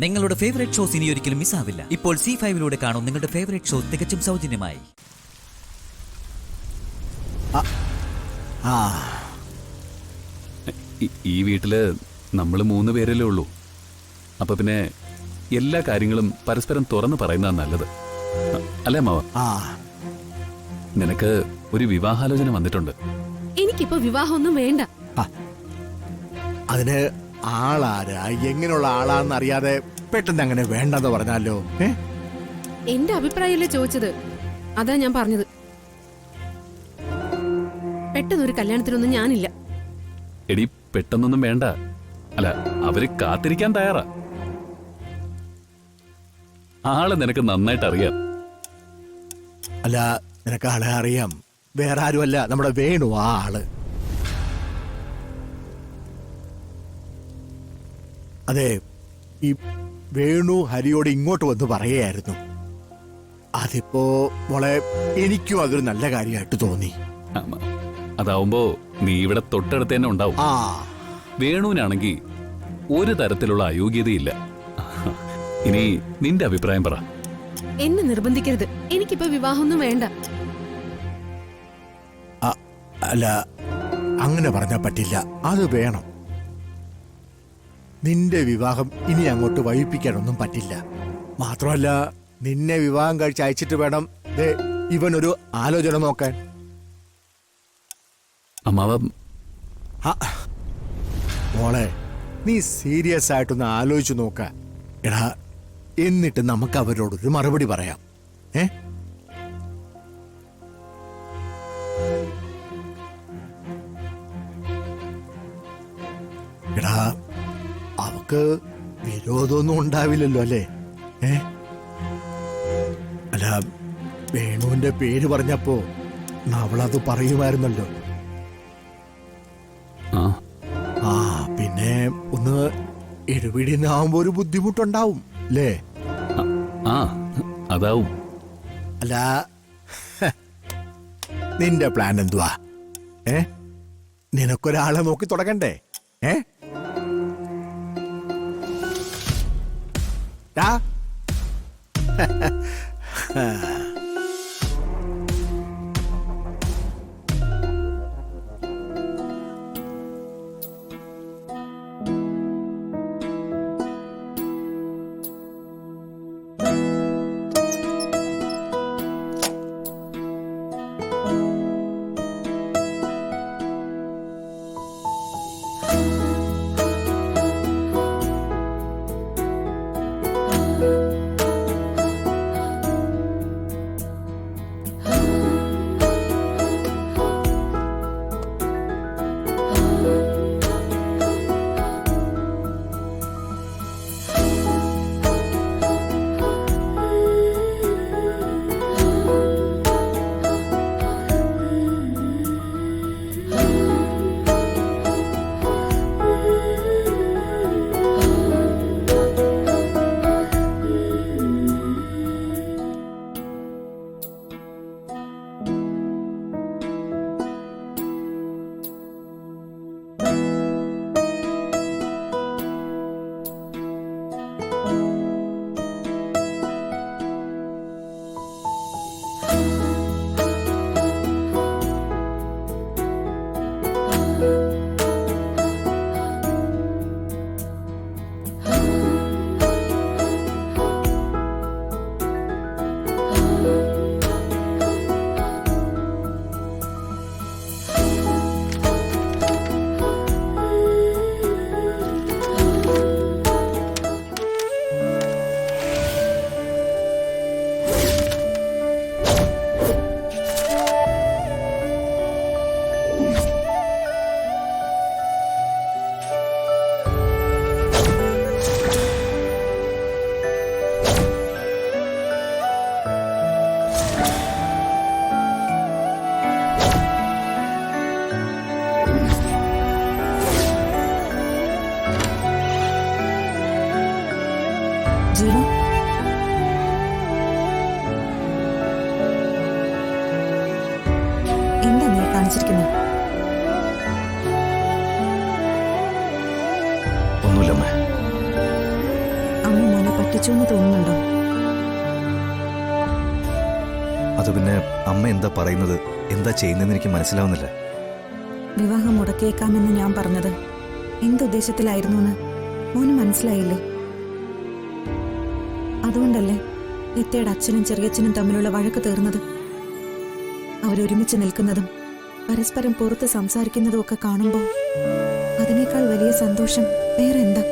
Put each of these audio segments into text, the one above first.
നിങ്ങളുടെ favourite shows ഇനി ഒരിക്കലും മിസ്സാവില്ല. ഇപ്പോൾ C5 കാണും നിങ്ങളുടെ ഫേവറേറ്റ് ഷോ തികച്ചും സൗജന്യമായി. ഈ വീട്ടില് നമ്മൾ 3 പേരല്ലേ ഉള്ളൂ. അപ്പൊ പിന്നെ എല്ലാ കാര്യങ്ങളും പരസ്പരം തുറന്നു പറയുന്നതാണ് നല്ലത്, അല്ലേ മാവ? നിനക്ക് ഒരു വിവാഹാലോചന വന്നിട്ടുണ്ട്. എനിക്കിപ്പോ വിവാഹമൊന്നും വേണ്ട. അതിന് ആളാരാ, എങ്ങനെയുള്ള ആളാന്ന് അറിയാതെ പെട്ടെന്ന് അങ്ങനെ വേണ്ടെന്ന് പറഞ്ഞാലോ? എന്റെ അഭിപ്രായമല്ലേ ചോദിച്ചത്, അതാ ഞാൻ പറഞ്ഞത്. പെട്ടെന്നൊരു കല്യാണത്തിനൊന്നും ഞാനില്ല. എടി, പെട്ടെന്നൊന്നും വേണ്ട. അല്ല, അവര് കാത്തിരിക്കാൻ തയ്യാറാ. ആളെ നിനക്ക് നന്നായിട്ട് അറിയാം. അല്ല, നിനക്ക് ആളെ അറിയാം. വേറെ ആരുമല്ല, നമ്മുടെ വേണു. ആ ആള്. അതെ, ഈ വേണു ഹരിയോട് ഇങ്ങോട്ട് വന്ന് പറയുകയായിരുന്നു. അതിപ്പോ മോളെ എനിക്കും അതൊരു നല്ല കാര്യമായിട്ട് തോന്നി. അതാവുമ്പോ നീ ഇവിടെ തൊട്ടടുത്ത് തന്നെ ഉണ്ടാവും. വേണുവിനാണെങ്കിൽ ഒരു തരത്തിലുള്ള അയോഗ്യതയില്ല. ഇനി നിന്റെ അഭിപ്രായം പറ. എന്നെ നിർബന്ധിക്കരുത്, എനിക്കിപ്പോ വിവാഹമൊന്നും വേണ്ട. അല്ല, അങ്ങനെ പറഞ്ഞാൽ പറ്റില്ല. അത് വേണം. നിന്റെ വിവാഹം ഇനി അങ്ങോട്ട് വൈകിപ്പിക്കാനൊന്നും പറ്റില്ല. മാത്രമല്ല, നിന്നെ വിവാഹം കഴിച്ച് അയച്ചിട്ട് വേണം ഇവനൊരു ആലോചന നോക്കാൻ. മോളെ, നീ സീരിയസ് ആയിട്ടൊന്ന് ആലോചിച്ചു നോക്ക. എടാ, എന്നിട്ട് നമുക്ക് അവരോടൊരു മറുപടി പറയാം. എടാ, അവക്ക് വിരോധമൊന്നും ഉണ്ടാവില്ലല്ലോ, അല്ലേ? അല്ല, വേണുവിന്റെ പേര് പറഞ്ഞപ്പോ അവളത് പറയുമായിരുന്നല്ലോ. പിന്നെ ഒന്ന് ഇടപെടിനാവുമ്പോ ഒരു ബുദ്ധിമുട്ടുണ്ടാവും, അല്ലേ? അതാവും. അല്ല, നിന്റെ പ്ലാൻ എന്തുവാ? നിനക്കൊരാളെ നോക്കി തുടങ്ങണ്ടേ? എന്താ നീ കാണിച്ചിരിക്കുന്നത്? ഒന്നുമില്ലമ്മേ. അമ്മ തെറ്റിച്ചു എന്ന് തോന്നുന്നുണ്ടോ? അത് പിന്നെ അമ്മ എന്താ പറയുന്നത്, എന്താ ചെയ്യുന്നതെന്ന് എനിക്ക് മനസ്സിലാവുന്നില്ല. വിവാഹം മുടക്കിയേക്കാമെന്ന് ഞാൻ പറഞ്ഞത് എന്തുദ്ദേശത്തിലായിരുന്നു എന്ന് മോന് മനസ്സിലായില്ലേ? അതുകൊണ്ടല്ലേ നിത്യയുടെ അച്ഛനും ചെറിയച്ഛനും തമ്മിലുള്ള വഴക്ക് തീർന്നത്. അവരൊരുമിച്ച് നിൽക്കുന്നതും പരസ്പരം പുറത്ത് സംസാരിക്കുന്നതും ഒക്കെ കാണുമ്പോൾ അതിനേക്കാൾ വലിയ സന്തോഷം വേറെ എന്താ?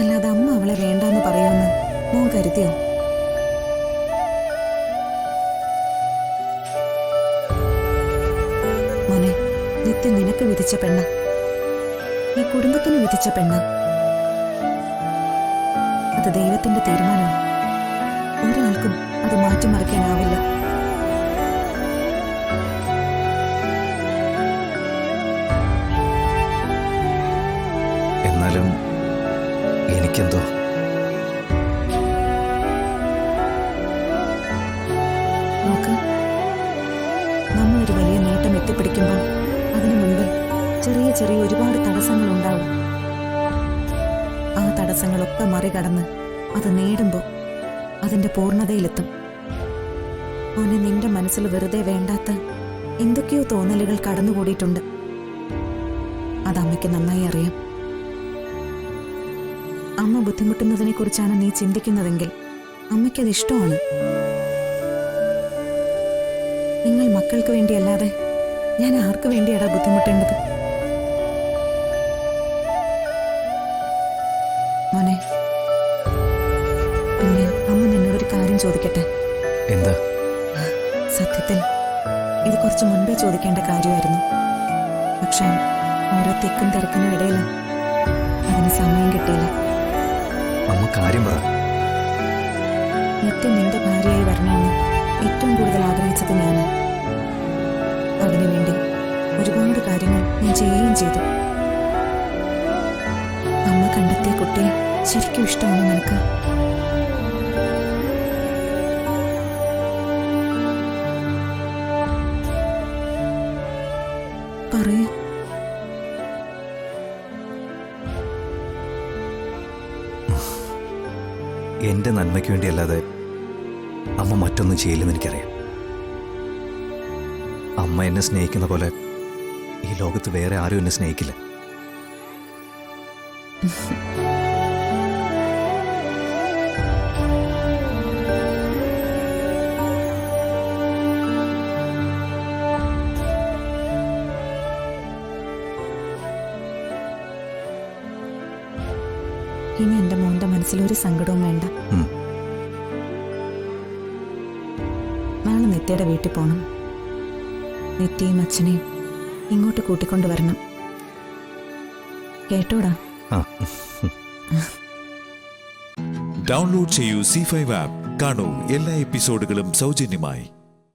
അല്ലാതെ അമ്മ അവളെ വേണ്ടാന്ന് പറയുമെന്ന് മോൻ കരുതിയോ? മോനെ, നിത്യ നിനക്ക് വിധിച്ച പെണ്ണ, ഈ കുടുംബത്തിന് വിധിച്ച പെണ്ണ. അത് ദൈവത്തിന്റെ തീരുമാനമാണ്. ഒരാൾക്കും അത് മാറ്റിമറിക്കാനാവില്ല. എന്നാലും എനിക്കെന്തോ നോക്ക്, നമ്മളൊരു വലിയ നേട്ടം എത്തിപ്പിടിക്കുമ്പോൾ അതിനു മുൻപിൽ ചെറിയ ചെറിയ ഒരുപാട് തടസ്സങ്ങൾ ഉണ്ടാവും. ആ തടസ്സങ്ങളൊക്കെ മറികടന്ന് അത് നേടുമ്പോൾ അതിന്റെ പൂർണ്ണതയിലെത്തും. മോനെ, നിന്റെ മനസ്സിൽ വെറുതെ വേണ്ടാത്ത എന്തൊക്കെയോ തോന്നലുകൾ കടന്നുകൂടിയിട്ടുണ്ട്. അത് അമ്മയ്ക്ക് നന്നായി അറിയാം. അമ്മ ബുദ്ധിമുട്ടുന്നതിനെ കുറിച്ചാണ് നീ ചിന്തിക്കുന്നതെങ്കിൽ അമ്മയ്ക്കത് ഇഷ്ടമാണ്. നിങ്ങൾ മക്കൾക്ക് വേണ്ടിയല്ലാതെ ഞാൻ ആർക്ക് വേണ്ടിയാടാ ബുദ്ധിമുട്ടേണ്ടത്? മോനെ, പിന്നെ അമ്മ നിന്നോടൊരു കാര്യം ചോദിക്കട്ടെ? എന്താ? സത്യത്തിൽ ഇത് കുറച്ച് മുൻപേ ചോദിക്കേണ്ട കാര്യമായിരുന്നു. പക്ഷേ ഓരോ തിക്കും തിരക്കിനും ഇടയിൽ അതിന് സമയം കിട്ടിയില്ല. അമ്മ കാര്യം പറ. നിത്യം നിന്റെ ഭാര്യയായി വരണമെന്ന് ഏറ്റവും കൂടുതൽ ആഗ്രഹിച്ചത് ഞാന്. അതിനുവേണ്ടി ഒരുപാട് കാര്യങ്ങൾ ഞാൻ ചെയ്യുകയും ചെയ്തു. അമ്മ കണ്ടെത്തിയ കുട്ടിയെ ശരിക്കും ഇഷ്ടമാണോ നിനക്ക്? പറയൂ. എന്റെ നന്മയ്ക്ക് വേണ്ടിയല്ലാതെ അമ്മ മറ്റൊന്നും ചെയ്യില്ലെന്ന് എനിക്കറിയാം. അമ്മ എന്നെ സ്നേഹിക്കുന്ന പോലെ ഈ ലോകത്ത് വേറെ ആരും എന്നെ സ്നേഹിക്കില്ല. ഇനി എന്റെ മോന്റെ മനസ്സിലൊരു സങ്കടവും വേണ്ട. നാളെ നിത്യയുടെ വീട്ടിൽ പോണം. നിത്യയും അച്ഛനെയും ഇങ്ങോട്ട് കൂട്ടിക്കൊണ്ടുവരണം. കേട്ടോടാ? ഡൗൺലോഡ് ചെയ്യൂ C5 ആപ്പ്. കാണൂ എല്ലാ എപ്പിസോഡുകളും സൗജന്യമായി.